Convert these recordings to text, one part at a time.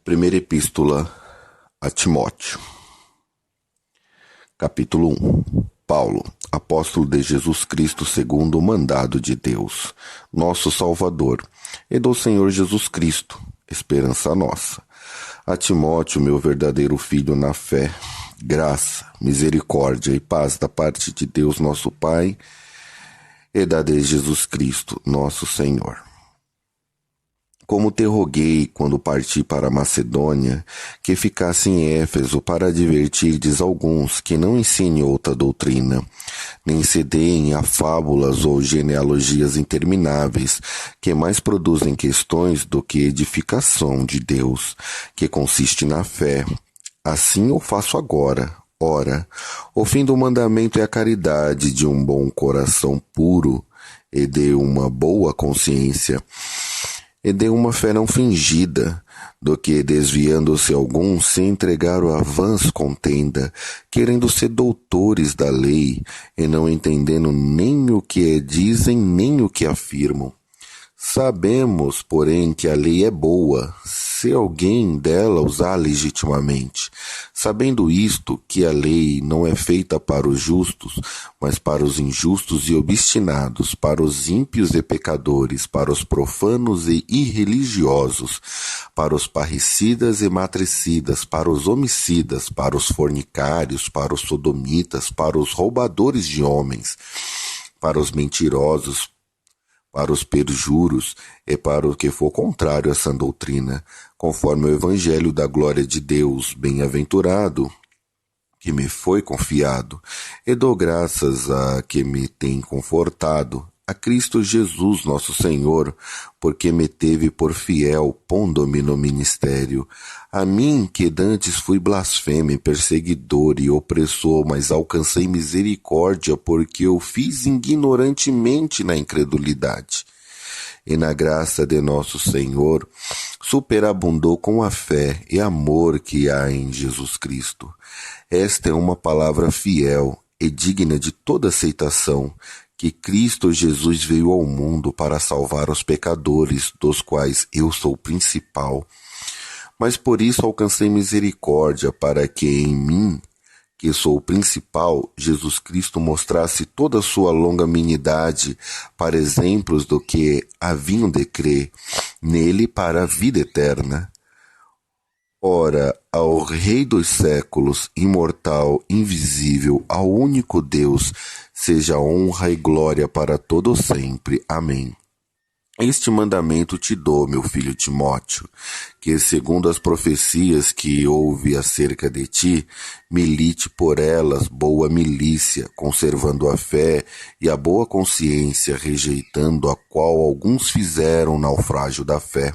Primeira Epístola a Timóteo, capítulo 1. Paulo, apóstolo de Jesus Cristo segundo o mandado de Deus, nosso Salvador, e do Senhor Jesus Cristo, esperança nossa. A Timóteo, meu verdadeiro filho na fé, graça, misericórdia e paz da parte de Deus nosso Pai e da de Jesus Cristo, nosso Senhor. Como te roguei quando parti para a Macedônia, que ficasse em Éfeso para advertirdes alguns que não ensinem outra doutrina, nem se deem a fábulas ou genealogias intermináveis, que mais produzem questões do que edificação de Deus, que consiste na fé. Assim eu faço agora. Ora, o fim do mandamento é a caridade de um bom coração puro e de uma boa consciência, e de uma fé não fingida, do que, desviando-se alguns, se entregaram a vãs contenda, querendo ser doutores da lei, e não entendendo nem o que dizem, nem o que afirmam. Sabemos, porém, que a lei é boa, se alguém dela usar legitimamente. Sabendo isto, que a lei não é feita para os justos, mas para os injustos e obstinados, para os ímpios e pecadores, para os profanos e irreligiosos, para os parricidas e matricidas, para os homicidas, para os fornicários, para os sodomitas, para os roubadores de homens, para os mentirosos, para os perjuros e para o que for contrário a essa doutrina, conforme o Evangelho da glória de Deus, bem-aventurado, que me foi confiado, e dou graças a que me tem confortado, a Cristo Jesus nosso Senhor, porque me teve por fiel, pondo-me no ministério. A mim, que dantes fui blasfemo, perseguidor e opressor, mas alcancei misericórdia, porque eu fiz ignorantemente na incredulidade. E na graça de nosso Senhor, superabundou com a fé e amor que há em Jesus Cristo. Esta é uma palavra fiel e digna de toda aceitação, que Cristo Jesus veio ao mundo para salvar os pecadores, dos quais eu sou o principal. Mas por isso alcancei misericórdia, para que em mim, que sou o principal, Jesus Cristo mostrasse toda a sua longanimidade para exemplos do que haviam de crer nele para a vida eterna. Ora, ao Rei dos séculos, imortal, invisível, ao único Deus, seja honra e glória para todo sempre. Amém. Este mandamento te dou, meu filho Timóteo, que, segundo as profecias que houve acerca de ti, milite por elas boa milícia, conservando a fé e a boa consciência, rejeitando a qual alguns fizeram naufrágio da fé.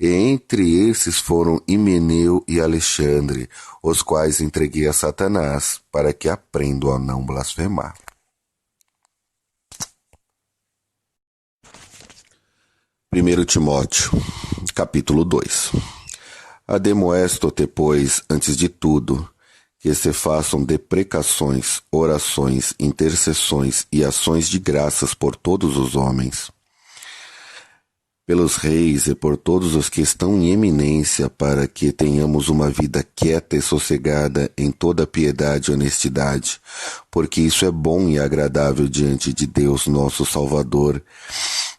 E entre esses foram Himeneu e Alexandre, os quais entreguei a Satanás, para que aprendam a não blasfemar. Primeiro Timóteo, capítulo 2. Ademoesto-te, pois, antes de tudo, que se façam deprecações, orações, intercessões e ações de graças por todos os homens, pelos reis e por todos os que estão em eminência, para que tenhamos uma vida quieta e sossegada em toda piedade e honestidade, porque isso é bom e agradável diante de Deus nosso Salvador,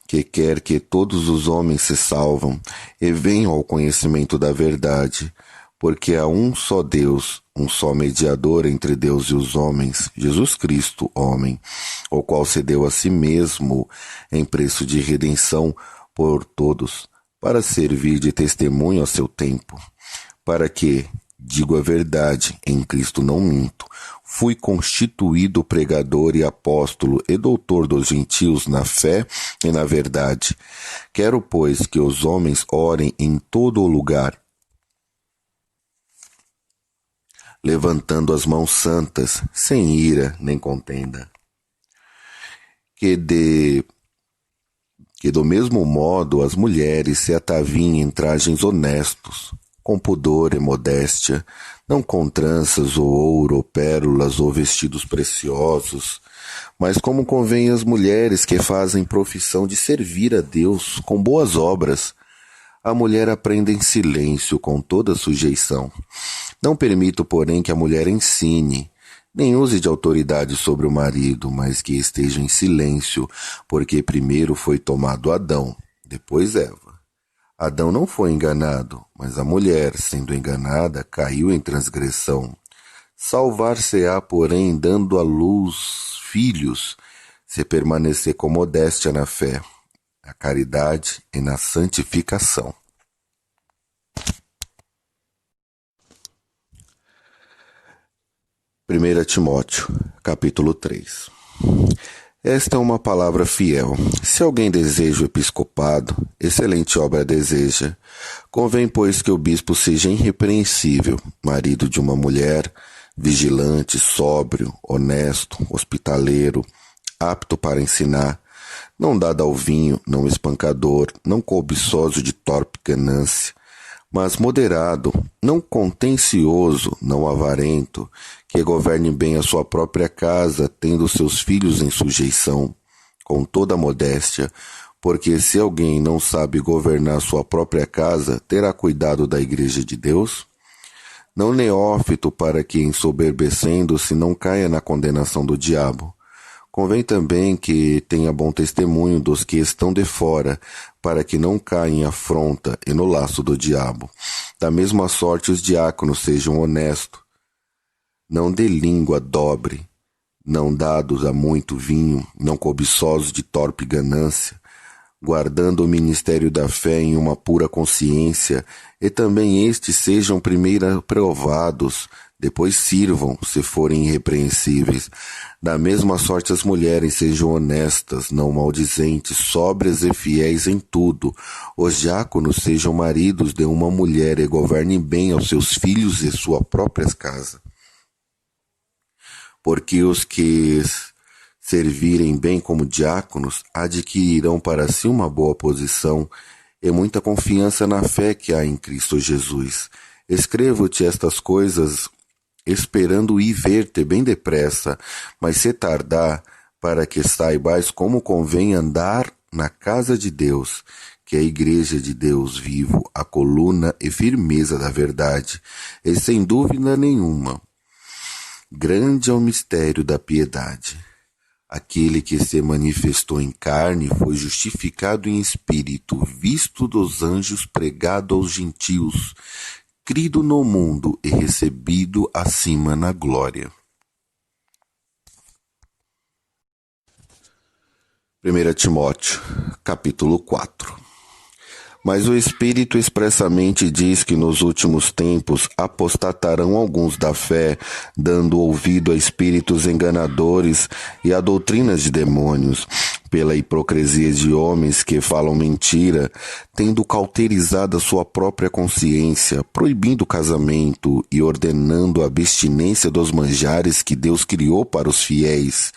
que quer que todos os homens se salvam e venham ao conhecimento da verdade, porque há um só Deus, um só mediador entre Deus e os homens, Jesus Cristo, homem, o qual se deu a si mesmo em preço de redenção por todos, para servir de testemunho a seu tempo, para que, digo a verdade, em Cristo não minto, fui constituído pregador e apóstolo e doutor dos gentios na fé e na verdade. Quero, pois, que os homens orem em todo o lugar, levantando as mãos santas, sem ira nem contenda. Que do mesmo modo as mulheres se ataviem em trajes honestos, com pudor e modéstia, não com tranças ou ouro ou pérolas ou vestidos preciosos, mas como convém às mulheres que fazem profissão de servir a Deus com boas obras, A mulher aprenda em silêncio, com toda sujeição. Não permito, porém, que a mulher ensine, nem use de autoridade sobre o marido, mas que esteja em silêncio, porque primeiro foi tomado Adão, depois Eva. Adão não foi enganado, mas a mulher, sendo enganada, caiu em transgressão. Salvar-se-á, porém, dando à luz filhos, se permanecer com modéstia na fé, na caridade e na santificação. 1 Timóteo, capítulo 3. Esta é uma palavra fiel. Se alguém deseja o episcopado, excelente obra deseja. Convém, pois, que o bispo seja irrepreensível, marido de uma mulher, vigilante, sóbrio, honesto, hospitaleiro, apto para ensinar, não dado ao vinho, não espancador, não cobiçoso de torpe ganância, mas moderado, não contencioso, não avarento, que governe bem a sua própria casa, tendo seus filhos em sujeição, com toda modéstia, porque se alguém não sabe governar sua própria casa, terá cuidado da igreja de Deus? Não neófito, para que, ensoberbecendo-se, não caia na condenação do diabo. Convém também que tenha bom testemunho dos que estão de fora, para que não caia em afronta e no laço do diabo. Da mesma sorte os diáconos sejam honestos, não de língua dobre, não dados a muito vinho, não cobiçosos de torpe ganância, guardando o ministério da fé em uma pura consciência, e também estes sejam primeiro provados, depois sirvam, se forem irrepreensíveis. Da mesma sorte as mulheres sejam honestas, não maldizentes, sóbrias e fiéis em tudo. Os diáconos sejam maridos de uma mulher e governem bem aos seus filhos e sua própria casa. Porque os que servirem bem como diáconos adquirirão para si uma boa posição e muita confiança na fé que há em Cristo Jesus. Escrevo-te estas coisas esperando ir ver-te bem depressa, mas se tardar, para que saibais como convém andar na casa de Deus, que é a igreja de Deus vivo, a coluna e firmeza da verdade, e sem dúvida nenhuma, grande é o mistério da piedade. Aquele que se manifestou em carne foi justificado em espírito, visto dos anjos, pregado aos gentios, crido no mundo e recebido acima na glória. 1 Timóteo, capítulo 4. Mas o Espírito expressamente diz que nos últimos tempos apostatarão alguns da fé, dando ouvido a espíritos enganadores e a doutrinas de demônios, pela hipocrisia de homens que falam mentira, tendo cauterizado a sua própria consciência, proibindo o casamento e ordenando a abstinência dos manjares que Deus criou para os fiéis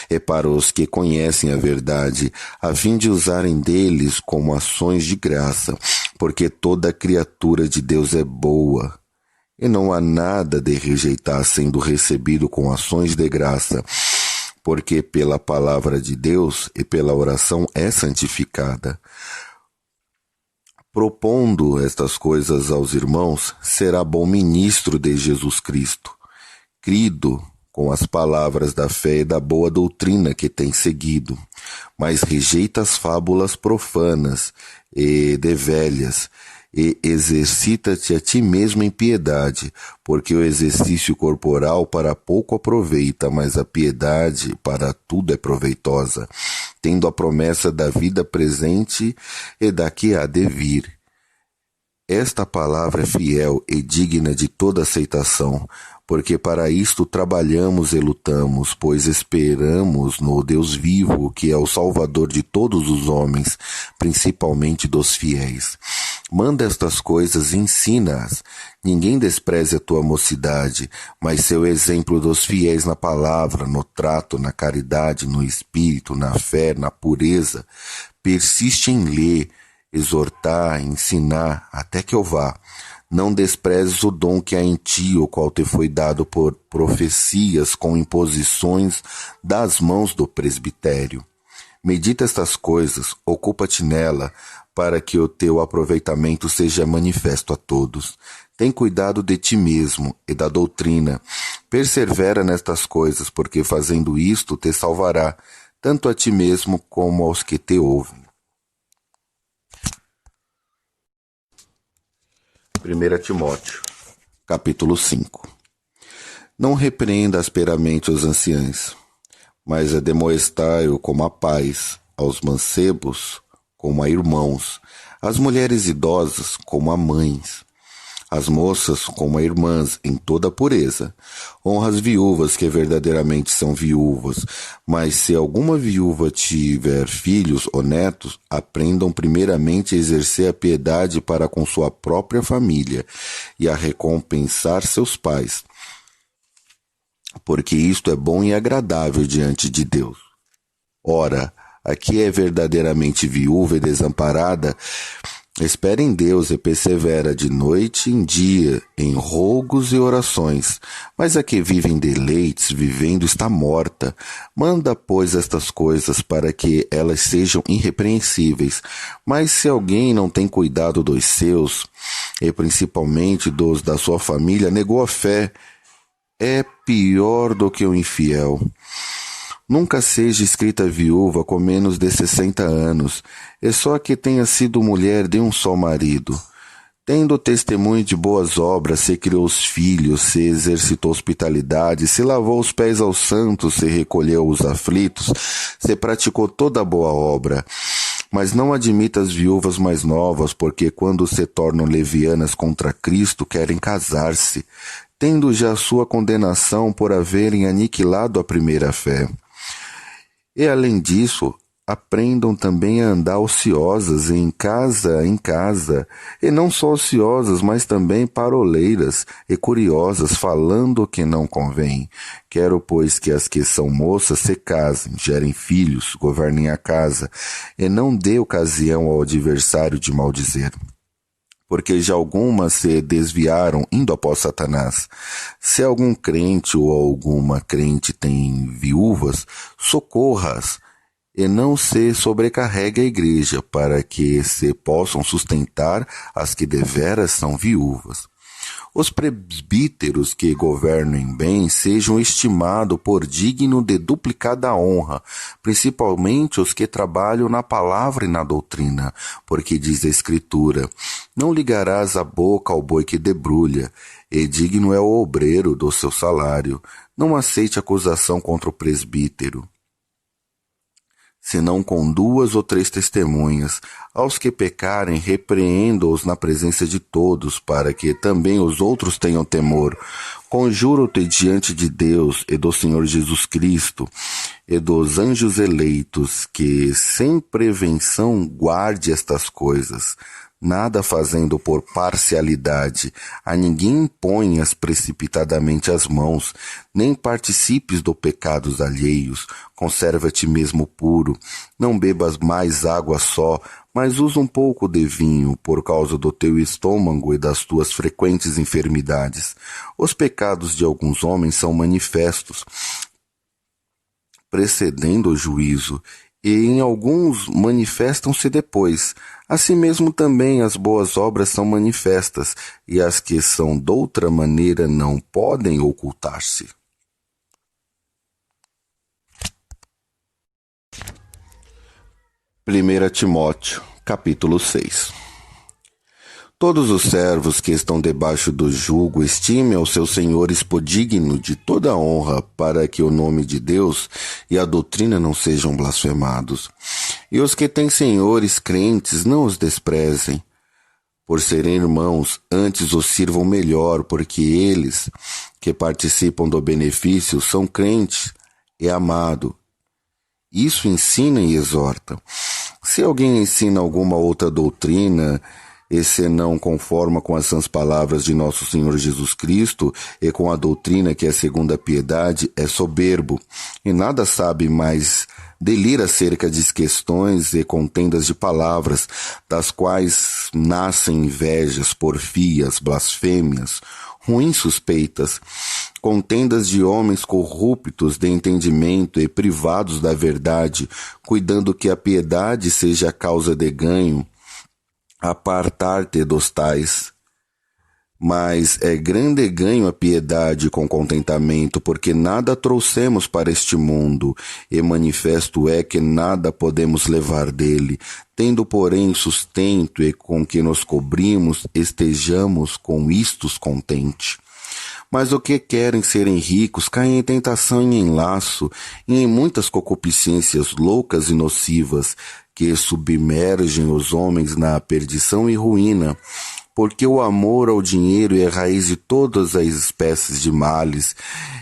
e para os que conhecem a verdade, a fim de usarem deles como ações de graça, porque toda criatura de Deus é boa, e não há nada de rejeitar sendo recebido com ações de graça, porque pela palavra de Deus e pela oração é santificada. Propondo estas coisas aos irmãos, será bom ministro de Jesus Cristo, crido com as palavras da fé e da boa doutrina que tem seguido, mas rejeita as fábulas profanas e de velhas, e exercita-te a ti mesmo em piedade, porque o exercício corporal para pouco aproveita, mas a piedade para tudo é proveitosa, tendo a promessa da vida presente e da que há de vir. Esta palavra é fiel e digna de toda aceitação, porque para isto trabalhamos e lutamos, pois esperamos no Deus vivo, que é o Salvador de todos os homens, principalmente dos fiéis. Manda estas coisas e ensina-as. Ninguém despreze a tua mocidade, mas seu exemplo dos fiéis na palavra, no trato, na caridade, no espírito, na fé, na pureza. Persiste em ler, exortar, ensinar, até que eu vá. Não desprezes o dom que há em ti, o qual te foi dado por profecias com imposições das mãos do presbitério. Medita estas coisas, ocupa-te nela, para que o teu aproveitamento seja manifesto a todos. Tem cuidado de ti mesmo e da doutrina. Persevera nestas coisas, porque fazendo isto te salvará, tanto a ti mesmo como aos que te ouvem. 1 Timóteo, capítulo 5. Não repreenda asperamente os anciãos, mas ademoestai-o como a pais, aos mancebos como a irmãos, as mulheres idosas como a mães, as moças como a irmãs em toda a pureza. Honra as viúvas que verdadeiramente são viúvas, mas se alguma viúva tiver filhos ou netos, aprendam primeiramente a exercer a piedade para com sua própria família e a recompensar seus pais, porque isto é bom e agradável diante de Deus. Ora, a que é verdadeiramente viúva e desamparada, espera em Deus e persevera de noite em dia, em rogos e orações. Mas a que vive em deleites, vivendo, está morta. Manda, pois, estas coisas para que elas sejam irrepreensíveis. Mas se alguém não tem cuidado dos seus, e principalmente dos da sua família, negou a fé, é pior do que o infiel. Nunca seja escrita viúva com menos de 60 anos, e só que tenha sido mulher de um só marido. Tendo testemunho de boas obras, se criou os filhos, se exercitou hospitalidade, se lavou os pés aos santos, se recolheu os aflitos, se praticou toda boa obra. Mas não admita as viúvas mais novas, porque quando se tornam levianas contra Cristo, querem casar-se, tendo já sua condenação por haverem aniquilado a primeira fé. E além disso, aprendam também a andar ociosas em casa, e não só ociosas, mas também paroleiras e curiosas, falando o que não convém. Quero, pois, que as que são moças se casem, gerem filhos, governem a casa, e não dê ocasião ao adversário de maldizer. Porque já algumas se desviaram indo após Satanás. Se algum crente ou alguma crente tem viúvas, socorra-as, e não se sobrecarregue a igreja, para que se possam sustentar as que deveras são viúvas. Os presbíteros que governem bem sejam estimados por digno de duplicada honra, principalmente os que trabalham na palavra e na doutrina, porque diz a Escritura: não ligarás a boca ao boi que debrulha, e digno é o obreiro do seu salário. Não aceite acusação contra o presbítero, senão com 2 ou 3 testemunhas. Aos que pecarem, repreenda-os na presença de todos, para que também os outros tenham temor. Conjuro-te diante de Deus e do Senhor Jesus Cristo e dos anjos eleitos, que sem prevenção guarde estas coisas, nada fazendo por parcialidade, a ninguém imponhas precipitadamente as mãos, nem participes do pecados alheios, conserva-te mesmo puro, não bebas mais água só, mas usa um pouco de vinho, por causa do teu estômago e das tuas frequentes enfermidades. Os pecados de alguns homens são manifestos, precedendo o juízo, e em alguns manifestam-se depois. Assim mesmo também as boas obras são manifestas, e as que são doutra maneira não podem ocultar-se. Primeira Timóteo, capítulo 6. Todos os servos que estão debaixo do jugo estimem aos seus senhores por digno de toda honra, para que o nome de Deus e a doutrina não sejam blasfemados. E os que têm senhores crentes não os desprezem, por serem irmãos, antes os sirvam melhor, porque eles, que participam do benefício, são crentes e amados. Isso ensina e exorta. Se alguém ensina alguma outra doutrina, e se não conforma com as sãs palavras de nosso Senhor Jesus Cristo e com a doutrina que é segundo a piedade, é soberbo, e nada sabe, mas delira acerca de questões e contendas de palavras, das quais nascem invejas, porfias, blasfêmias, ruins suspeitas, contendas de homens corruptos de entendimento e privados da verdade, cuidando que a piedade seja a causa de ganho, apartar-te dos tais. Mas é grande ganho a piedade com contentamento, porque nada trouxemos para este mundo, e manifesto é que nada podemos levar dele. Tendo, porém, sustento e com que nos cobrimos, estejamos com istos contente. Mas o que querem serem ricos caem em tentação e em laço, e em muitas concupiscências loucas e nocivas, que submergem os homens na perdição e ruína, porque o amor ao dinheiro é a raiz de todas as espécies de males,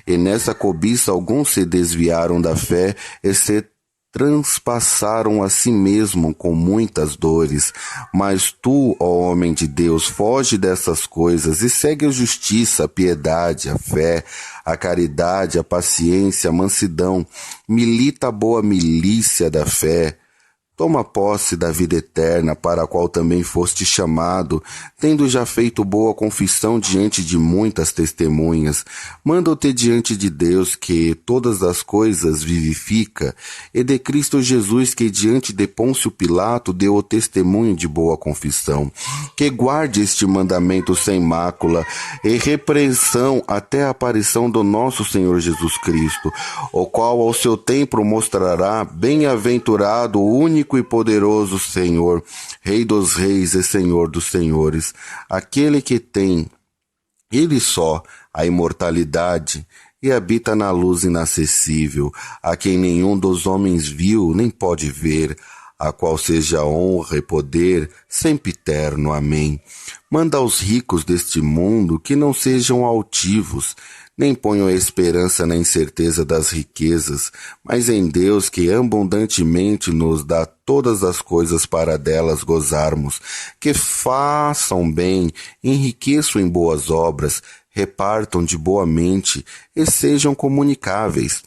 e nessa cobiça alguns se desviaram da fé e se transpassaram a si mesmo com muitas dores. Mas tu, ó homem de Deus, foge dessas coisas e segue a justiça, a piedade, a fé, a caridade, a paciência, a mansidão. Milita a boa milícia da fé. Toma posse da vida eterna, para a qual também foste chamado, tendo já feito boa confissão diante de muitas testemunhas. Manda-te diante de Deus, que todas as coisas vivifica, e de Cristo Jesus, que diante de Pôncio Pilato deu o testemunho de boa confissão. Que guarde este mandamento sem mácula e repreensão até a aparição do nosso Senhor Jesus Cristo, o qual ao seu tempo mostrará bem-aventurado o único e poderoso Senhor, Rei dos reis e Senhor dos senhores, aquele que tem, ele só, a imortalidade e habita na luz inacessível, a quem nenhum dos homens viu nem pode ver, a qual seja honra e poder, sempre eterno. Amém. Manda aos ricos deste mundo que não sejam altivos, nem ponham a esperança na incerteza das riquezas, mas em Deus, que abundantemente nos dá todas as coisas para delas gozarmos. Que façam bem, enriqueçam em boas obras, repartam de boa mente e sejam comunicáveis.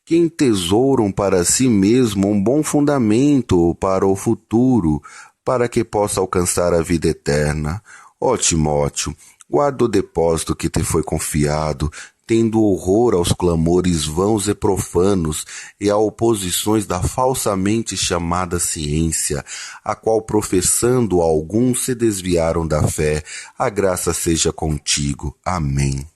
Que entesouram para si mesmo um bom fundamento para o futuro, para que possa alcançar a vida eterna. Ó Timóteo, guarda o depósito que te foi confiado, tendo horror aos clamores vãos e profanos e a oposições da falsamente chamada ciência, a qual professando alguns se desviaram da fé. A graça seja contigo. Amém.